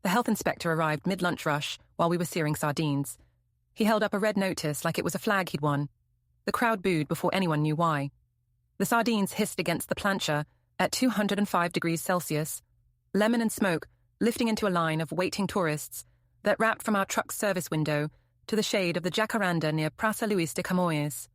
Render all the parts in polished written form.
The health inspector arrived mid-lunch rush while we were searing sardines. He held up a red notice like it was a flag he'd won. The crowd booed before anyone knew why. The sardines hissed against the plancha at 205 degrees Celsius, lemon and smoke lifting into a line of waiting tourists that wrapped from our truck's service window to the shade of the jacaranda near Praça Luís de Camões.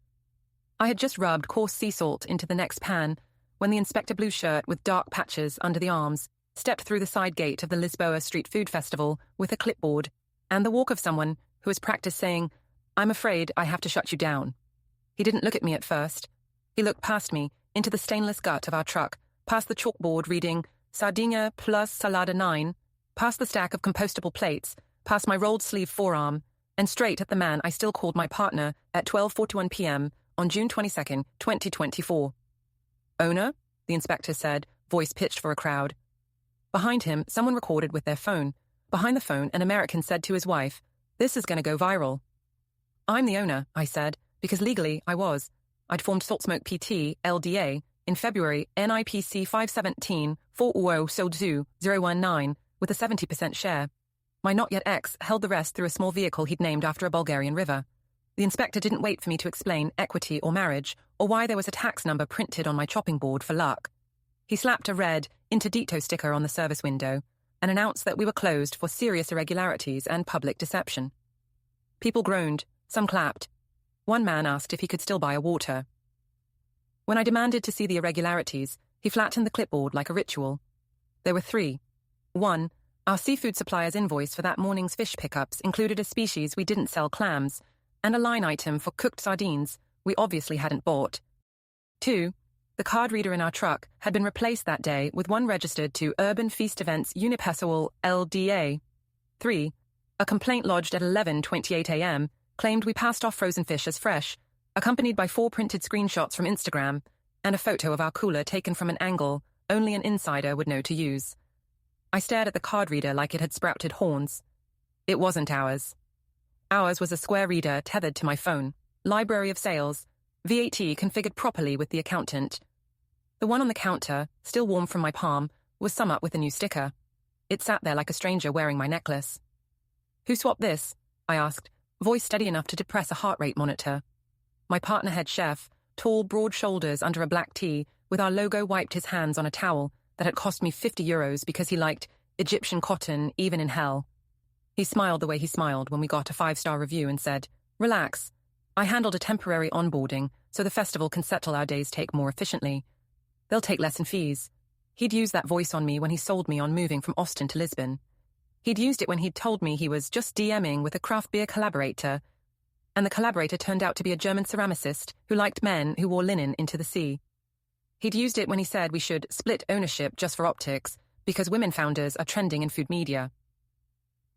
I had just rubbed coarse sea salt into the next pan when the Inspector Blue shirt with dark patches under the arms stepped through the side gate of the Lisboa Street Food Festival with a clipboard and the walk of someone who has practiced saying, "I'm afraid I have to shut you down." He didn't look at me at first. He looked past me, into the stainless gut of our truck, past the chalkboard reading Sardinha plus Salada 9, past the stack of compostable plates, past my rolled sleeve forearm, and straight at the man I still called my partner at 12:41 p.m. on June 22nd, 2024. "Owner?" the inspector said, voice pitched for a crowd. Behind him, someone recorded with their phone. Behind the phone, an American said to his wife, "This is going to go viral." "I'm the owner," I said, because legally I was. I'd formed Salt Smoke PT, LDA, in February NIPC 517 400 Soldzu 019 with a 70% share. My not-yet-ex held the rest through a small vehicle he'd named after a Bulgarian river. The inspector didn't wait for me to explain equity or marriage, or why there was a tax number printed on my chopping board for luck. He slapped a red Interdito sticker on the service window and announced that we were closed for serious irregularities and public deception. People groaned, some clapped. One man asked if he could still buy a water. When I demanded to see the irregularities, he flattened the clipboard like a ritual. There were 3. 1. Our seafood supplier's invoice for that morning's fish pickups included a species we didn't sell, clams, and a line item for cooked sardines we obviously hadn't bought. 2. The card reader in our truck had been replaced that day with one registered to Urban Feast Events Unipessoal LDA. 3. A complaint lodged at 11:28 a.m. claimed we passed off frozen fish as fresh, accompanied by 4 printed screenshots from Instagram and a photo of our cooler taken from an angle only an insider would know to use. I stared at the card reader like it had sprouted horns. It wasn't ours. Ours was a square reader tethered to my phone, library of sales, VAT configured properly with the accountant. The one on the counter, still warm from my palm, was sum up with a new sticker. It sat there like a stranger wearing my necklace. "Who swapped this?" I asked, voice steady enough to depress a heart rate monitor. My partner head chef, tall, broad shoulders under a black tee, with our logo, wiped his hands on a towel that had cost me €50 because he liked Egyptian cotton even in hell. He smiled the way he smiled when we got a 5-star review and said, "Relax. I handled a temporary onboarding so the festival can settle our days take more efficiently. They'll take less in fees." He'd used that voice on me when he sold me on moving from Austin to Lisbon. He'd used it when he'd told me he was just DMing with a craft beer collaborator, and the collaborator turned out to be a German ceramicist who liked men who wore linen into the sea. He'd used it when he said we should split ownership just for optics because women founders are trending in food media.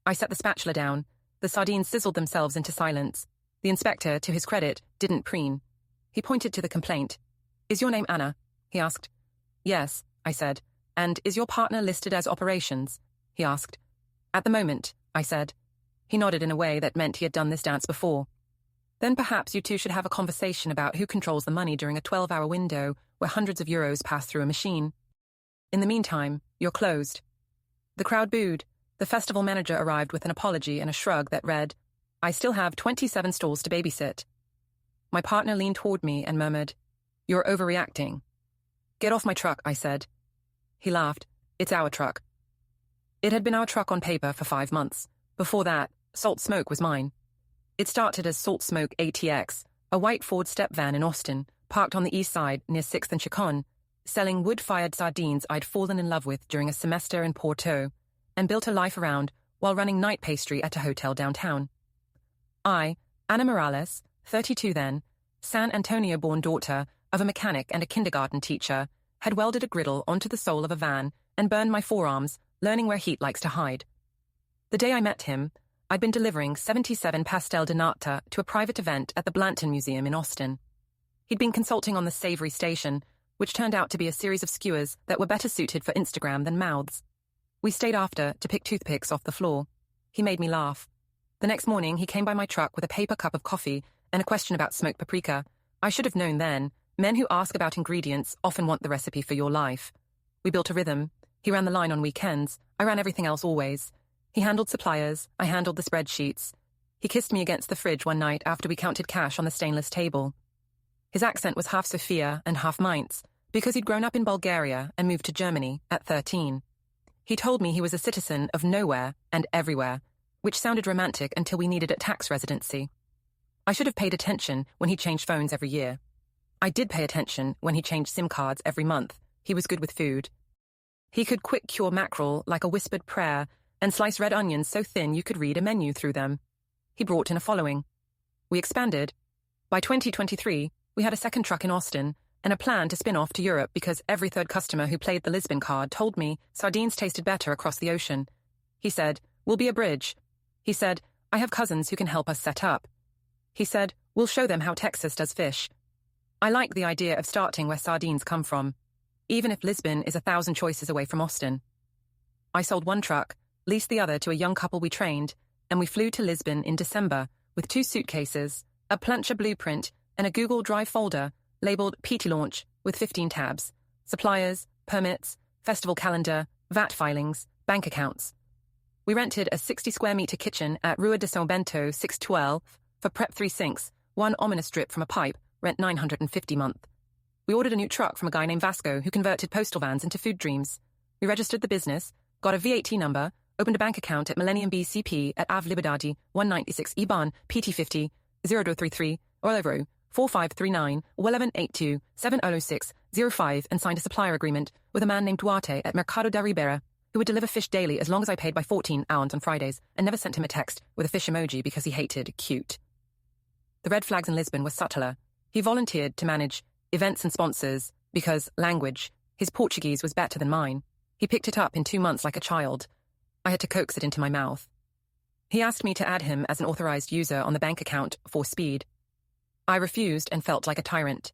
I set the spatula down. The sardines sizzled themselves into silence. The inspector, to his credit, didn't preen. He pointed to the complaint. "Is your name Anna?" he asked. "Yes," I said. "And is your partner listed as operations?" he asked. "At the moment," I said. He nodded in a way that meant he had done this dance before. "Then perhaps you two should have a conversation about who controls the money during a 12-hour window where hundreds of euros pass through a machine. In the meantime, you're closed." The crowd booed. The festival manager arrived with an apology and a shrug that read, "I still have 27 stalls to babysit." My partner leaned toward me and murmured, "You're overreacting." "Get off my truck," I said. He laughed. "It's our truck." It had been our truck on paper for 5 months. Before that, Salt Smoke was mine. It started as Salt Smoke ATX, a white Ford step van in Austin, parked on the east side near 6th and Chacon, selling wood-fired sardines I'd fallen in love with during a semester in Porto, and built a life around while running night pastry at a hotel downtown. I, Ana Morales, 32 then, San Antonio-born daughter of a mechanic and a kindergarten teacher, had welded a griddle onto the sole of a van and burned my forearms, learning where heat likes to hide. The day I met him, I'd been delivering 77 pastel de nata to a private event at the Blanton Museum in Austin. He'd been consulting on the savory station, which turned out to be a series of skewers that were better suited for Instagram than mouths. We stayed after to pick toothpicks off the floor. He made me laugh. The next morning, he came by my truck with a paper cup of coffee and a question about smoked paprika. I should have known then. Men who ask about ingredients often want the recipe for your life. We built a rhythm. He ran the line on weekends. I ran everything else always. He handled suppliers, I handled the spreadsheets. He kissed me against the fridge one night after we counted cash on the stainless table. His accent was half Sofia and half Mainz, because he'd grown up in Bulgaria and moved to Germany at 13. He told me he was a citizen of nowhere and everywhere, which sounded romantic until we needed a tax residency. I should have paid attention when he changed phones every year. I did pay attention when he changed SIM cards every month. He was good with food. He could quick cure mackerel like a whispered prayer and slice red onions so thin you could read a menu through them. He brought in a following. We expanded. By 2023, we had a second truck in Austin and a plan to spin off to Europe because every third customer who played the Lisbon card told me sardines tasted better across the ocean. He said, "We'll be a bridge." He said, "I have cousins who can help us set up." He said, "We'll show them how Texas does fish." I like the idea of starting where sardines come from, even if Lisbon is 1,000 choices away from Austin. I sold one truck, leased the other to a young couple we trained, and we flew to Lisbon in December with 2 suitcases, a plancha blueprint, and a Google Drive folder labeled PT Launch with 15 tabs, suppliers, permits, festival calendar, VAT filings, bank accounts. We rented a 60-square-meter kitchen at Rua de São Bento 612 for prep 3 sinks, 1 ominous drip from a pipe, rent $950 a month. We ordered a new truck from a guy named Vasco who converted postal vans into food dreams. We registered the business, got a VAT number, opened a bank account at Millennium BCP at Ave Liberdade 196 IBAN PT50 0233 Orlovro 4539 1182 706 05 and signed a supplier agreement with a man named Duarte at Mercado da Ribeira who would deliver fish daily as long as I paid by 14 ounce on Fridays and never sent him a text with a fish emoji because he hated cute. The red flags in Lisbon were subtler. He volunteered to manage events and sponsors because language, his Portuguese was better than mine. He picked it up in 2 months like a child. I had to coax it into my mouth. He asked me to add him as an authorized user on the bank account for speed. I refused and felt like a tyrant.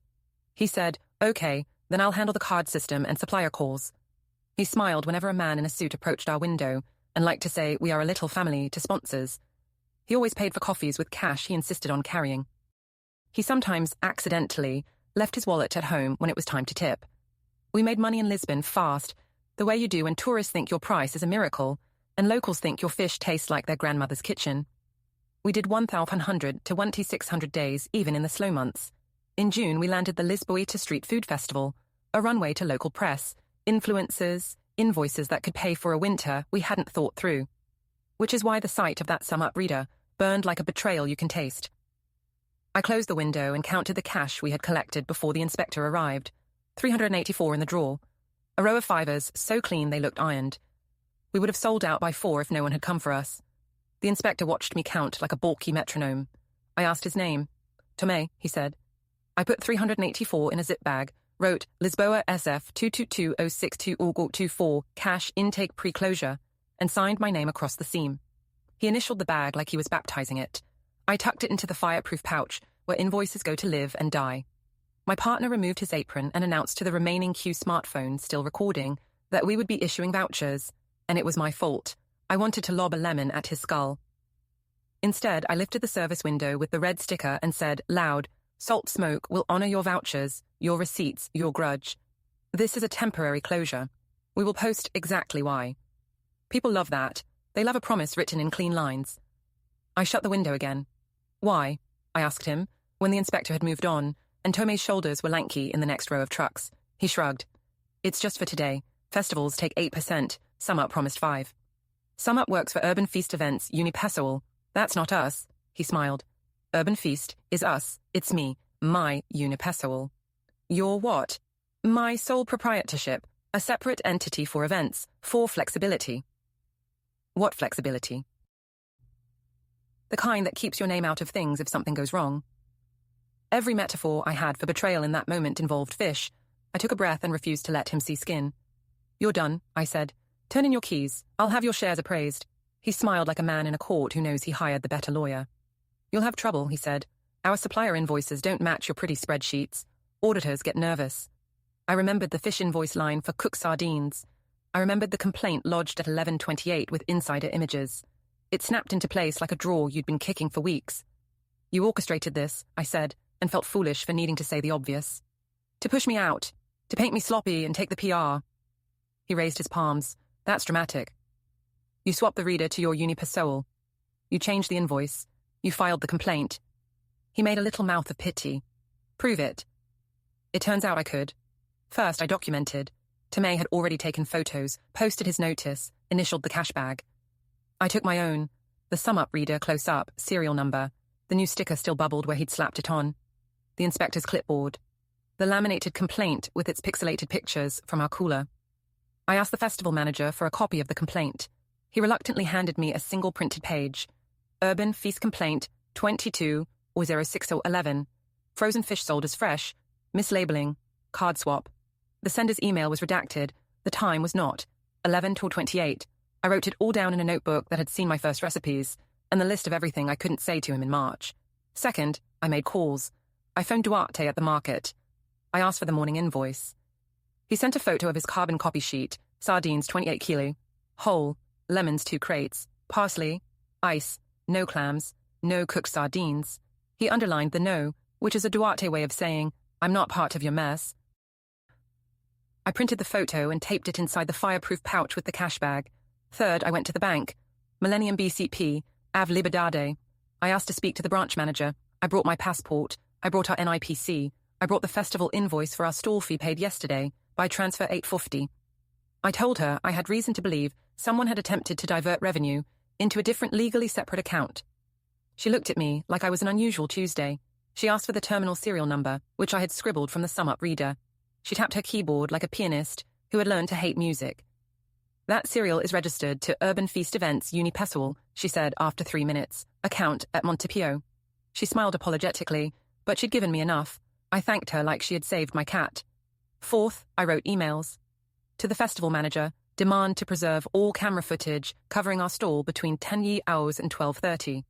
He said, "Okay, then I'll handle the card system and supplier calls." He smiled whenever a man in a suit approached our window and liked to say we are a little family to sponsors. He always paid for coffees with cash he insisted on carrying. He sometimes accidentally left his wallet at home when it was time to tip. We made money in Lisbon fast, the way you do when tourists think your price is a miracle and locals think your fish tastes like their grandmother's kitchen. We did 1,100 to 1,600 days even in the slow months. In June, we landed the Lisboeta Street Food Festival, a runway to local press, influencers, invoices that could pay for a winter we hadn't thought through. Which is why the sight of that sum-up reader burned like a betrayal you can taste. I closed the window and counted the cash we had collected before the inspector arrived. 384 in the drawer. A row of fivers so clean they looked ironed. We would have sold out by 4 if no one had come for us. The inspector watched me count like a balky metronome. I asked his name. Tomé, he said. I put 384 in a zip bag, wrote Lisboa SF 222062 Orgort 24 cash intake pre-closure, and signed my name across the seam. He initialed the bag like he was baptizing it. I tucked it into the fireproof pouch where invoices go to live and die. My partner removed his apron and announced to the remaining Q smartphones still recording that we would be issuing vouchers, and it was my fault. I wanted to lob a lemon at his skull. Instead, I lifted the service window with the red sticker and said, loud, "Salt Smoke will honor your vouchers, your receipts, your grudge. This is a temporary closure. We will post exactly why." People love that. They love a promise written in clean lines. I shut the window again. "Why?" I asked him, when the inspector had moved on, and Tomé's shoulders were lanky in the next row of trucks. He shrugged. "It's just for today. Festivals take 8%. SumUp promised 5%. SumUp works for Urban Feast events unipessoal. That's not us." He smiled. "Urban Feast is us. It's me. My unipessoal." "Your what?" "My sole proprietorship. A separate entity for events. For flexibility." "What flexibility?" "The kind that keeps your name out of things if something goes wrong." Every metaphor I had for betrayal in that moment involved fish. I took a breath and refused to let him see skin. "You're done," I said. "Turn in your keys. I'll have your shares appraised." He smiled like a man in a court who knows he hired the better lawyer. "You'll have trouble," he said. "Our supplier invoices don't match your pretty spreadsheets. Auditors get nervous." I remembered the fish invoice line for cooked sardines. I remembered the complaint lodged at 11:28 with insider images. It snapped into place like a drawer you'd been kicking for weeks. "You orchestrated this," I said, and felt foolish for needing to say the obvious. "To push me out. To paint me sloppy and take the PR." He raised his palms. "That's dramatic." You swapped the reader to your Unipersol. You changed the invoice. You filed the complaint. He made a little mouth of pity. Prove it. It turns out I could. First, I documented. Tomei had already taken photos, posted his notice, initialed the cash bag. I took my own, the sum-up reader close up, serial number. The new sticker still bubbled where he'd slapped it on. The inspector's clipboard. The laminated complaint with its pixelated pictures from our cooler. I asked the festival manager for a copy of the complaint. He reluctantly handed me a single printed page. Urban Feast Complaint 22 or 06011. Frozen fish sold as fresh. Mislabeling. Card swap. The sender's email was redacted. The time was not. 11 till 28. I wrote it all down in a notebook that had seen my first recipes, and the list of everything I couldn't say to him in March. Second, I made calls. I phoned Duarte at the market. I asked for the morning invoice. He sent a photo of his carbon copy sheet, sardines 28 kilo, whole, lemons 2 crates, parsley, ice, no clams, no cooked sardines. He underlined the no, which is a Duarte way of saying, I'm not part of your mess. I printed the photo and taped it inside the fireproof pouch with the cash bag. Third, I went to the bank. Millennium BCP, Ave Liberdade. I asked to speak to the branch manager. I brought my passport. I brought our NIPC. I brought the festival invoice for our stall fee paid yesterday, by transfer 850. I told her I had reason to believe someone had attempted to divert revenue into a different legally separate account. She looked at me like I was an unusual Tuesday. She asked for the terminal serial number, which I had scribbled from the sum-up reader. She tapped her keyboard like a pianist who had learned to hate music. That serial is registered to Urban Feast Events Unipersol, she said after 3 minutes, account at Montepio. She smiled apologetically, but she'd given me enough. I thanked her like she had saved my cat. Fourth, I wrote emails. To the festival manager, demand to preserve all camera footage covering our stall between 10 hours and 12:30.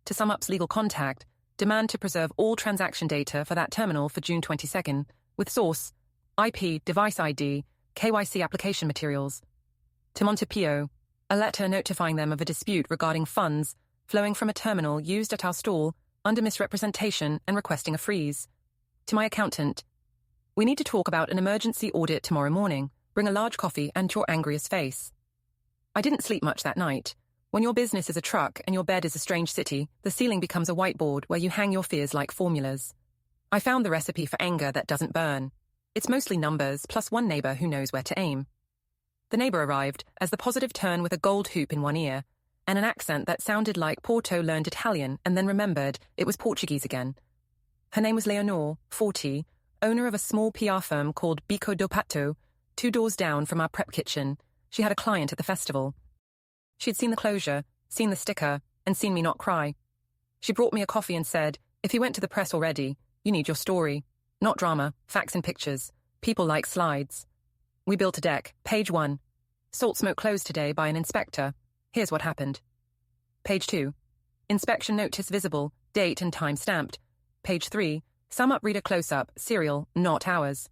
To SumUp's legal contact, demand to preserve all transaction data for that terminal for June 22nd, with source, IP, device ID, KYC application materials. To Montepio, a letter notifying them of a dispute regarding funds flowing from a terminal used at our stall under misrepresentation and requesting a freeze. To my accountant, we need to talk about an emergency audit tomorrow morning. Bring a large coffee and your angriest face. I didn't sleep much that night. When your business is a truck and your bed is a strange city, the ceiling becomes a whiteboard where you hang your fears like formulas. I found the recipe for anger that doesn't burn. It's mostly numbers, plus one neighbor who knows where to aim. The neighbor arrived as the positive turn with a gold hoop in one ear, and an accent that sounded like Porto learned Italian and then remembered it was Portuguese again. Her name was Leonor, 40, owner of a small PR firm called Bico do Pato, 2 doors down from our prep kitchen. She had a client at the festival. She'd seen the closure, seen the sticker, and seen me not cry. She brought me a coffee and said, if you went to the press already, you need your story. Not drama, facts and pictures. People like slides. We built a deck. Page 1. Salt smoke closed today by an inspector. Here's what happened. Page 2. Inspection notice visible, date and time stamped. Page 3. Sum up reader close-up, serial, not hours.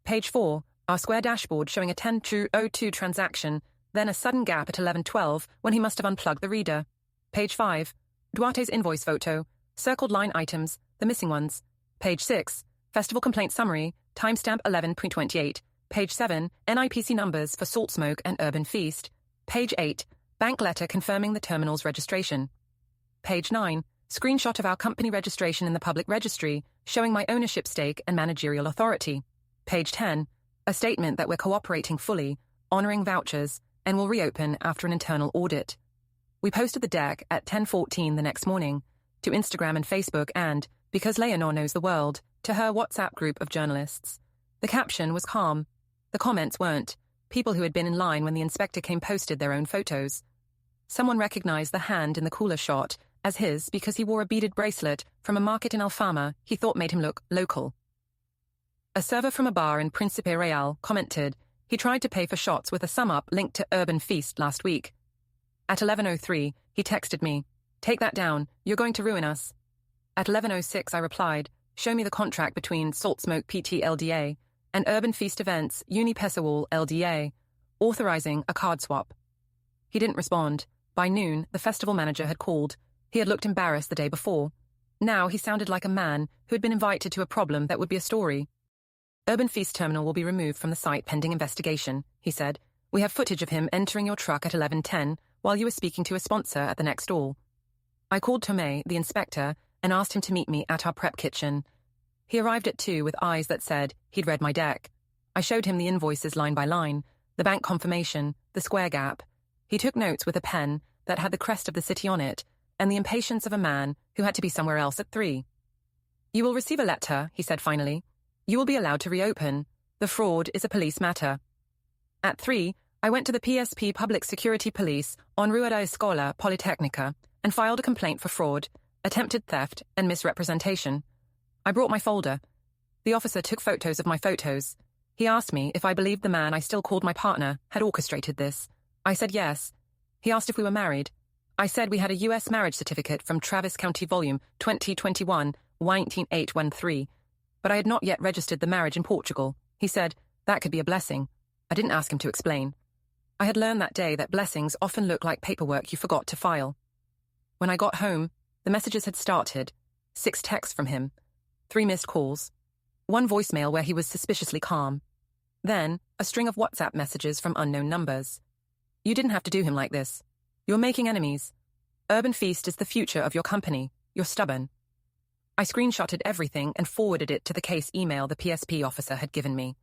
Page 4. Our square dashboard showing a 10:02 transaction, then a sudden gap at 11:12 when he must have unplugged the reader. Page 5. Duarte's invoice photo, circled line items, the missing ones. Page 6. Festival complaint summary, timestamp 11:28. Page 7. NIPC numbers for Salt Smoke and Urban Feast. Page 8. Bank letter confirming the terminal's registration. Page 9. Screenshot of our company registration in the public registry, showing my ownership stake and managerial authority. Page 10. A statement that we're cooperating fully, honouring vouchers, and will reopen after an internal audit. We posted the deck at 10:14 the next morning, to Instagram and Facebook and, because Leonor knows the world, to her WhatsApp group of journalists. The caption was calm. The comments weren't. People who had been in line when the inspector came posted their own photos. Someone recognised the hand in the cooler shot as his because he wore a beaded bracelet from a market in Alfama he thought made him look local. A server from a bar in Principe Real commented he tried to pay for shots with a sum-up linked to Urban Feast last week. At 11:03, he texted me, "Take that down, you're going to ruin us." At 11:06, I replied, "Show me the contract between Salt Smoke PT LDA and Urban Feast Events Unipersol LDA, authorizing a card swap." He didn't respond. By noon, the festival manager had called. He had looked embarrassed the day before. Now he sounded like a man who had been invited to a problem that would be a story. "Urban Feast terminal will be removed from the site pending investigation," he said. "We have footage of him entering your truck at 11:10, while you were speaking to a sponsor at the next stall. I called Tomei, the inspector, and asked him to meet me at our prep kitchen. He arrived at 2 with eyes that said he'd read my deck. I showed him the invoices line by line, the bank confirmation, the square gap. He took notes with a pen that had the crest of the city on it and the impatience of a man who had to be somewhere else at 3. You will receive a letter, he said finally. You will be allowed to reopen. The fraud is a police matter. At 3, I went to the PSP Public Security Police on Rua da Escola Politecnica and filed a complaint for fraud, attempted theft, and misrepresentation. I brought my folder. The officer took photos of my photos. He asked me if I believed the man I still called my partner had orchestrated this. I said yes. He asked if we were married. I said we had a U.S. marriage certificate from Travis County Volume 2021, 19813, but I had not yet registered the marriage in Portugal. He said that could be a blessing. I didn't ask him to explain. I had learned that day that blessings often look like paperwork you forgot to file. When I got home, the messages had started. 6 texts from him, 3 missed calls, 1 voicemail where he was suspiciously calm. Then, a string of WhatsApp messages from unknown numbers. You didn't have to do him like this. You're making enemies. Urban Feast is the future of your company. You're stubborn. I screenshotted everything and forwarded it to the case email the PSP officer had given me.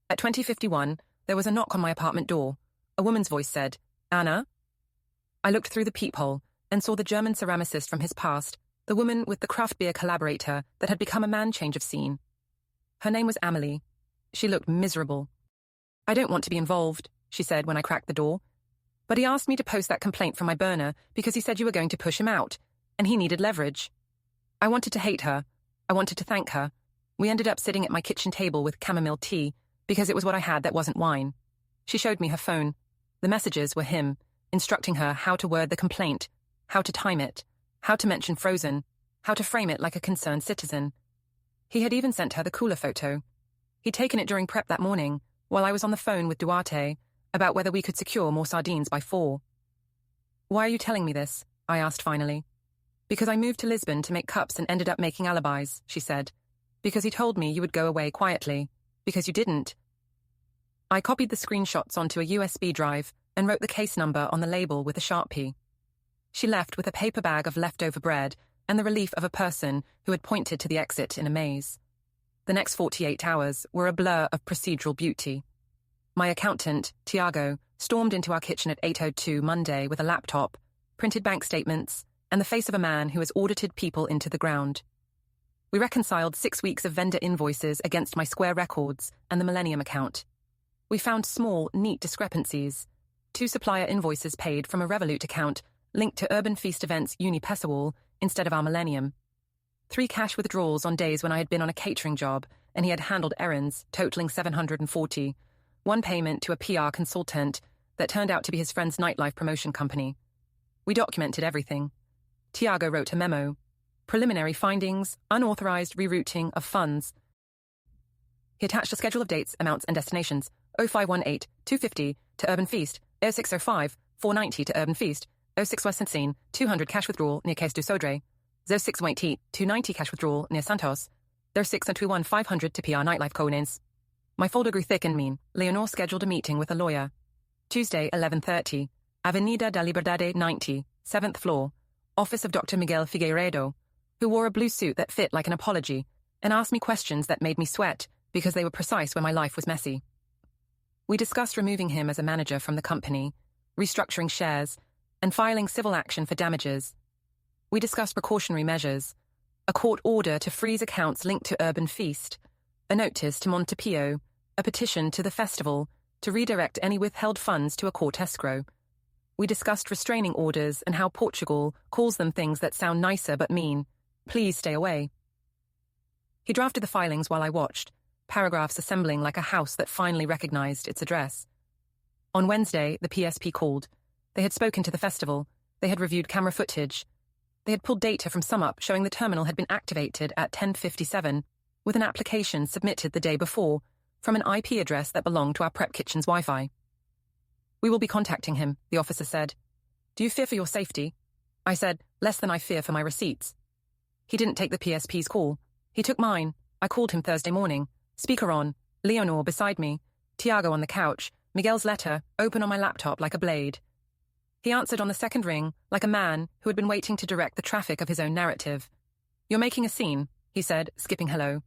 At 20:51, there was a knock on my apartment door. A woman's voice said, Anna? I looked through the peephole and saw the German ceramicist from his past, the woman with the craft beer collaborator that had become a man change of scene. Her name was Amelie. She looked miserable. I don't want to be involved, she said when I cracked the door. But he asked me to post that complaint from my burner because he said you were going to push him out, and he needed leverage. I wanted to hate her. I wanted to thank her. We ended up sitting at my kitchen table with chamomile tea because it was what I had that wasn't wine. She showed me her phone. The messages were him, instructing her how to word the complaint, how to time it, how to mention Frozen, how to frame it like a concerned citizen. He had even sent her the cooler photo. He'd taken it during prep that morning, while I was on the phone with Duarte, about whether we could secure more sardines by 4. Why are you telling me this? I asked finally. Because I moved to Lisbon to make cups and ended up making alibis, she said. Because he told me you would go away quietly. Because you didn't. I copied the screenshots onto a USB drive and wrote the case number on the label with a Sharpie. She left with a paper bag of leftover bread and the relief of a person who had pointed to the exit in a maze. The next 48 hours were a blur of procedural beauty. My accountant, Tiago, stormed into our kitchen at 8:02 Monday with a laptop, printed bank statements, and the face of a man who has audited people into the ground. We reconciled 6 weeks of vendor invoices against my Square records and the Millennium account. We found small, neat discrepancies. 2 supplier invoices paid from a Revolut account linked to Urban Feast Events Uni-Pessoal instead of our Millennium. 3 cash withdrawals on days when I had been on a catering job and he had handled errands totaling $740. 1 payment to a PR consultant that turned out to be his friend's nightlife promotion company. We documented everything. Tiago wrote a memo. Preliminary findings, unauthorized rerouting of funds. He attached a schedule of dates, amounts, and destinations. 0518, 250 to Urban Feast, 0605, 490 to Urban Feast, 06 West Scene, 200 cash withdrawal near Case du Sodre, 0618, 290 cash withdrawal near Santos, 0621, 500 to PR Nightlife Cohen's. My folder grew thick and mean. Leonor scheduled a meeting with a lawyer. Tuesday, 11:30, Avenida da Liberdade 90, 7th floor, office of Dr. Miguel Figueiredo, who wore a blue suit that fit like an apology and asked me questions that made me sweat because they were precise when my life was messy. We discussed removing him as a manager from the company, restructuring shares, and filing civil action for damages. We discussed precautionary measures, a court order to freeze accounts linked to Urban Feast, a notice to Montepio, a petition to the festival to redirect any withheld funds to a court escrow. We discussed restraining orders and how Portugal calls them things that sound nicer but mean. Please stay away. He drafted the filings while I watched, paragraphs assembling like a house that finally recognized its address. On Wednesday, the PSP called. They had spoken to the festival. They had reviewed camera footage. They had pulled data from SumUp showing the terminal had been activated at 10:57 with an application submitted the day before from an IP address that belonged to our prep kitchen's Wi-Fi. We will be contacting him, the officer said. Do you fear for your safety? I said, less than I fear for my receipts. He didn't take the PSP's call. He took mine. I called him Thursday morning. Speaker on, Leonor beside me, Tiago on the couch, Miguel's letter, open on my laptop like a blade. He answered on the second ring, like a man who had been waiting to direct the traffic of his own narrative. "You're making a scene," he said, skipping hello.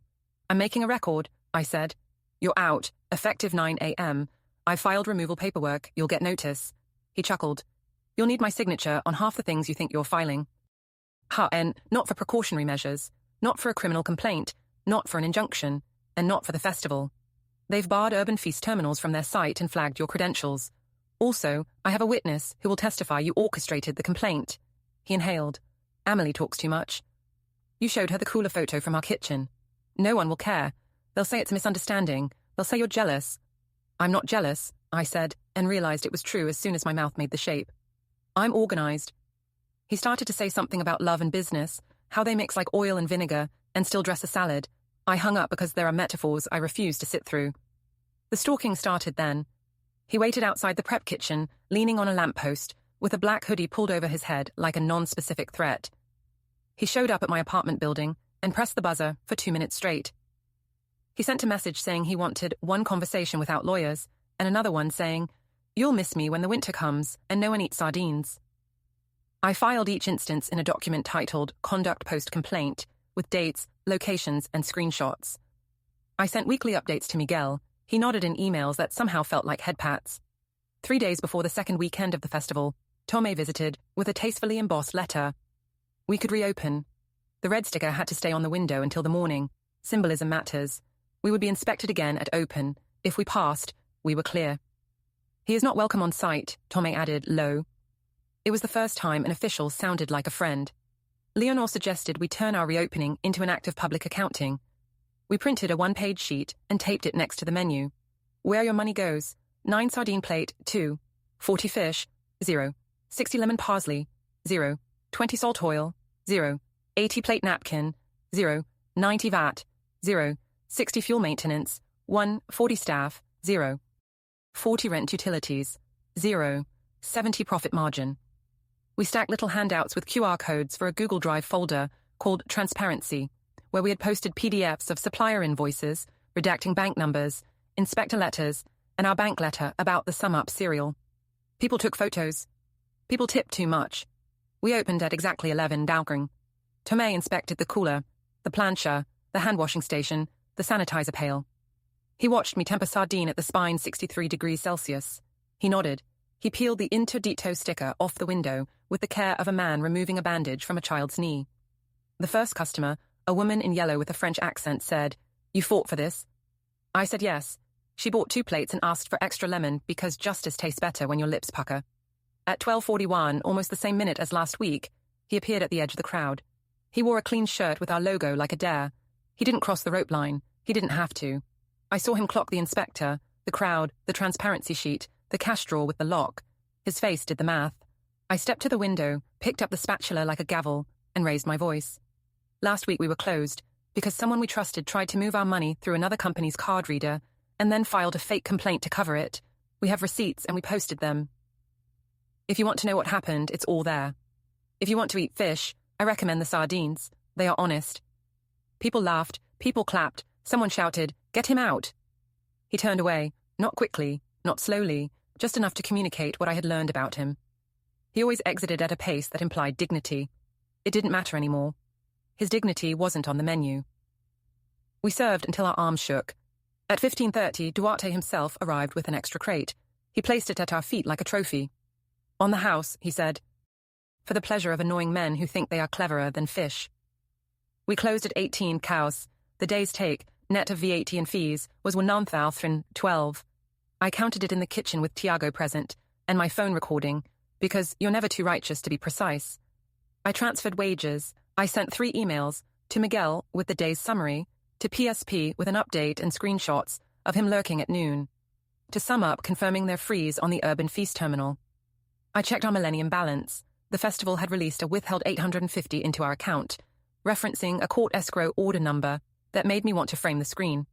"I'm making a record," I said. "You're out, effective 9 a.m. I've filed removal paperwork, you'll get notice." He chuckled. "You'll need my signature on half the things you think you're filing." And not for precautionary measures, not for a criminal complaint, not for an injunction, and not for the festival. They've barred Urban Feast terminals from their site and flagged your credentials. Also, I have a witness who will testify you orchestrated the complaint. He inhaled. "Amelie talks too much. You showed her the cooler photo from our kitchen. No one will care. They'll say it's a misunderstanding. They'll say you're jealous." "I'm not jealous," I said, and realized it was true as soon as my mouth made the shape. "I'm organized." He started to say something about love and business, how they mix like oil and vinegar, and still dress a salad. I hung up because there are metaphors I refuse to sit through. The stalking started then. He waited outside the prep kitchen, leaning on a lamppost, with a black hoodie pulled over his head like a non-specific threat. He showed up at my apartment building and pressed the buzzer for 2 minutes straight. He sent a message saying he wanted one conversation without lawyers, and another one saying, "You'll miss me when the winter comes and no one eats sardines." I filed each instance in a document titled Conduct Post Complaint, with dates, locations, and screenshots. I sent weekly updates to Miguel. He nodded in emails that somehow felt like headpats. 3 days before the second weekend of the festival, Tomé visited with a tastefully embossed letter. We could reopen. The red sticker had to stay on the window until the morning. Symbolism matters. We would be inspected again at open. If we passed, we were clear. "He is not welcome on site," Tomé added, low. It was the first time an official sounded like a friend. Leonor suggested we turn our reopening into an act of public accounting. We printed a one-page sheet and taped it next to the menu. "Where your money goes: 9 sardine plate, 2. 40 fish, 0. 60 lemon parsley, 0. 20 salt oil, 0. 80 plate napkin, 0. 90 VAT, 0. 60 fuel maintenance, 1. 40 staff, 0. 40 rent utilities, 0. 70 profit margin." We stacked little handouts with QR codes for a Google Drive folder called Transparency, where we had posted PDFs of supplier invoices, redacting bank numbers, inspector letters, and our bank letter about the Sum Up cereal. People took photos. People tipped too much. We opened at exactly 11 Dahlgren. Tomé inspected the cooler, the plancha, the hand-washing station, the sanitizer pail. He watched me temper sardine at the spine 63 degrees Celsius. He nodded. He peeled the interdito sticker off the window with the care of a man removing a bandage from a child's knee. The first customer, a woman in yellow with a French accent, said, "You fought for this?" I said yes. She bought 2 plates and asked for extra lemon because justice tastes better when your lips pucker. At 12:41, almost the same minute as last week, he appeared at the edge of the crowd. He wore a clean shirt with our logo like a dare. He didn't cross the rope line. He didn't have to. I saw him clock the inspector, the crowd, the transparency sheet, the cash drawer with the lock. His face did the math. I stepped to the window, picked up the spatula like a gavel, and raised my voice. Last week we were closed because someone we trusted tried to move our money through another company's card reader and then filed a fake complaint to cover it. We have receipts and we posted them. If you want to know what happened, it's all there. If you want to eat fish, I recommend the sardines. They are honest. People laughed, people clapped, someone shouted, "Get him out!" He turned away, not quickly, not slowly, just enough to communicate what I had learned about him. He always exited at a pace that implied dignity. It didn't matter anymore. His dignity wasn't on the menu. We served until our arms shook. At 15:30, Duarte himself arrived with an extra crate. He placed it at our feet like a trophy. "On the house," he said, "for the pleasure of annoying men who think they are cleverer than fish." We closed at 18 cows. The day's take, net of VAT and fees, was 1,012. I counted it in the kitchen with Tiago present, and my phone recording, because you're never too righteous to be precise. I transferred wages. I sent 3 emails, to Miguel with the day's summary, to PSP with an update and screenshots of him lurking at noon, to Sum Up confirming their freeze on the Urban Feast terminal. I checked our Millennium balance. The festival had released a withheld $850 into our account, referencing a court escrow order number that made me want to frame the screen.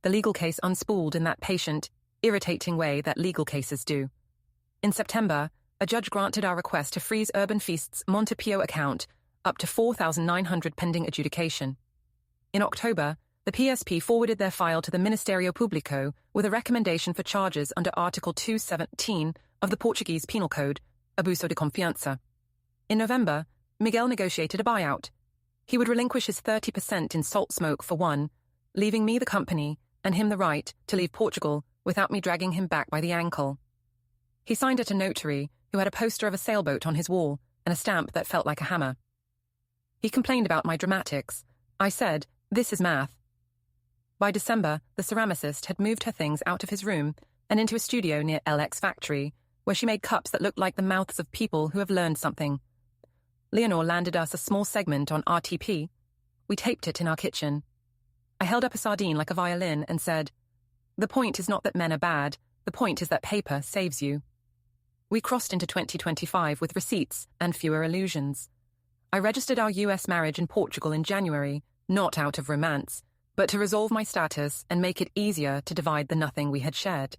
The legal case unspooled in that patient, irritating way that legal cases do. In September, a judge granted our request to freeze Urban Feast's Montepio account up to $4,900 pending adjudication. In October, the PSP forwarded their file to the Ministerio Público with a recommendation for charges under Article 217 of the Portuguese Penal Code, abuso de confianza. In November, Miguel negotiated a buyout. He would relinquish his 30% in salt smoke for one, leaving me the company and him the right to leave Portugal without me dragging him back by the ankle. He signed at a notary who had a poster of a sailboat on his wall and a stamp that felt like a hammer. He complained about my dramatics. I said, "This is math." By December, the ceramicist had moved her things out of his room and into a studio near LX Factory, where she made cups that looked like the mouths of people who have learned something. Leonore landed us a small segment on RTP. We taped it in our kitchen. I held up a sardine like a violin and said, "The point is not that men are bad, the point is that paper saves you." We crossed into 2025 with receipts and fewer illusions. I registered our US marriage in Portugal in January, not out of romance, but to resolve my status and make it easier to divide the nothing we had shared.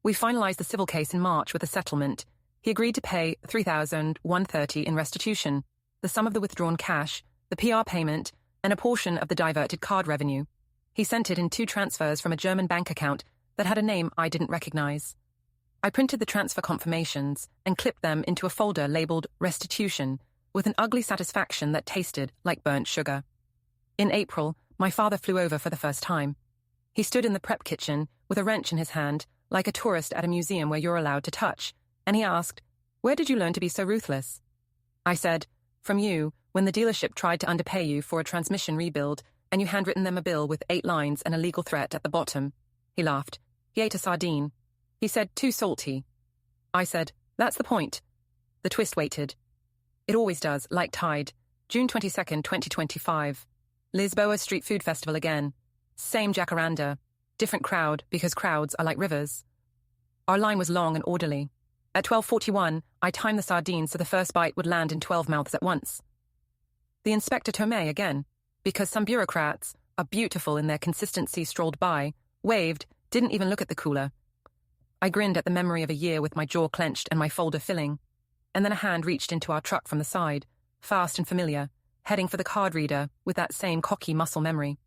We finalized the civil case in March with a settlement. He agreed to pay $3,130 in restitution, the sum of the withdrawn cash, the PR payment, and a portion of the diverted card revenue. He sent it in 2 transfers from a German bank account that had a name I didn't recognize. I printed the transfer confirmations and clipped them into a folder labeled Restitution, with an ugly satisfaction that tasted like burnt sugar. In April, my father flew over for the first time. He stood in the prep kitchen with a wrench in his hand, like a tourist at a museum where you're allowed to touch, and he asked, "Where did you learn to be so ruthless?" I said, "From you, when the dealership tried to underpay you for a transmission rebuild, and you handwritten them a bill with 8 lines and a legal threat at the bottom." He laughed. He ate a sardine. He said, "Too salty." I said, "That's the point." The twist waited. It always does, like Tide. June 22nd, 2025. Lisboa Street Food Festival again. Same jacaranda. Different crowd, because crowds are like rivers. Our line was long and orderly. At 12:41, I timed the sardines so the first bite would land in 12 mouths at once. The Inspector Tomei again, because some bureaucrats are beautiful in their consistency, strolled by, waved, didn't even look at the cooler. I grinned at the memory of a year with my jaw clenched and my folder filling, and then a hand reached into our truck from the side, fast and familiar, heading for the card reader with that same cocky muscle memory.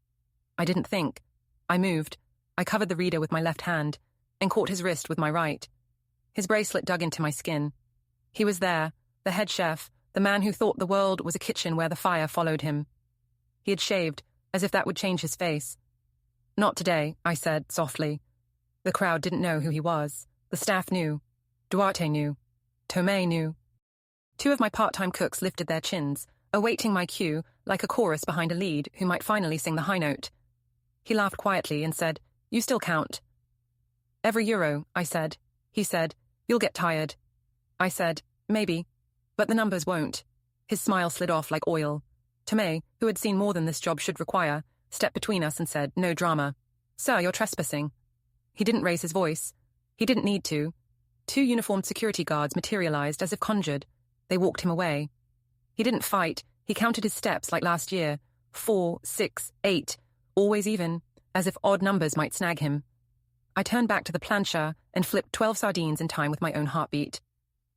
I didn't think. I moved. I covered the reader with my left hand and caught his wrist with my right. His bracelet dug into my skin. He was there, the head chef, the man who thought the world was a kitchen where the fire followed him. He had shaved, as if that would change his face. "Not today," I said softly. The crowd didn't know who he was. The staff knew. Duarte knew. Tomei knew. 2 of my part-time cooks lifted their chins, awaiting my cue like a chorus behind a lead who might finally sing the high note. He laughed quietly and said, "You still count." "Every euro," I said. He said, "You'll get tired." I said, "Maybe. But the numbers won't." His smile slid off like oil. Tomei, who had seen more than this job should require, stepped between us and said, "No drama. Sir, you're trespassing." He didn't raise his voice. He didn't need to. 2 uniformed security guards materialized as if conjured. They walked him away. He didn't fight. He counted his steps like last year. 4, 6, 8, always even, as if odd numbers might snag him. I turned back to the plancha and flipped 12 sardines in time with my own heartbeat.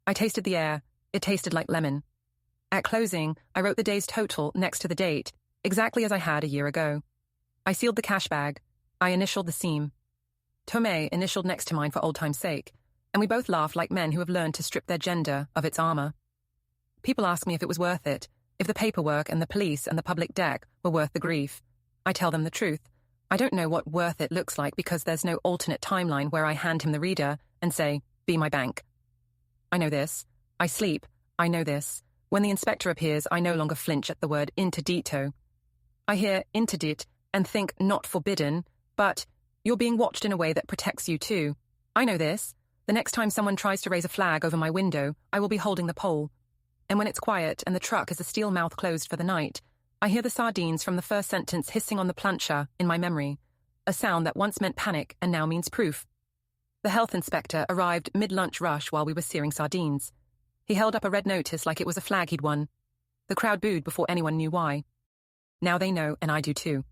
I tasted the air. It tasted like lemon. At closing, I wrote the day's total next to the date, exactly as I had a year ago. I sealed the cash bag. I initialed the seam. Tomei initialed next to mine for old time's sake, and we both laughed like men who have learned to strip their gender of its armor. People ask me if it was worth it, if the paperwork and the police and the public deck were worth the grief. I tell them the truth. I don't know what worth it looks like because there's no alternate timeline where I hand him the reader and say, "Be my bank." I know this. I sleep. I know this. When the inspector appears, I no longer flinch at the word interdito. I hear interdit and think not forbidden, but you're being watched in a way that protects you too. I know this. The next time someone tries to raise a flag over my window, I will be holding the pole. And when it's quiet and the truck has a steel mouth closed for the night, I hear the sardines from the first sentence hissing on the plancha in my memory, a sound that once meant panic and now means proof. The health inspector arrived mid-lunch rush while we were searing sardines. He held up a red notice like it was a flag he'd won. The crowd booed before anyone knew why. Now they know, and I do too.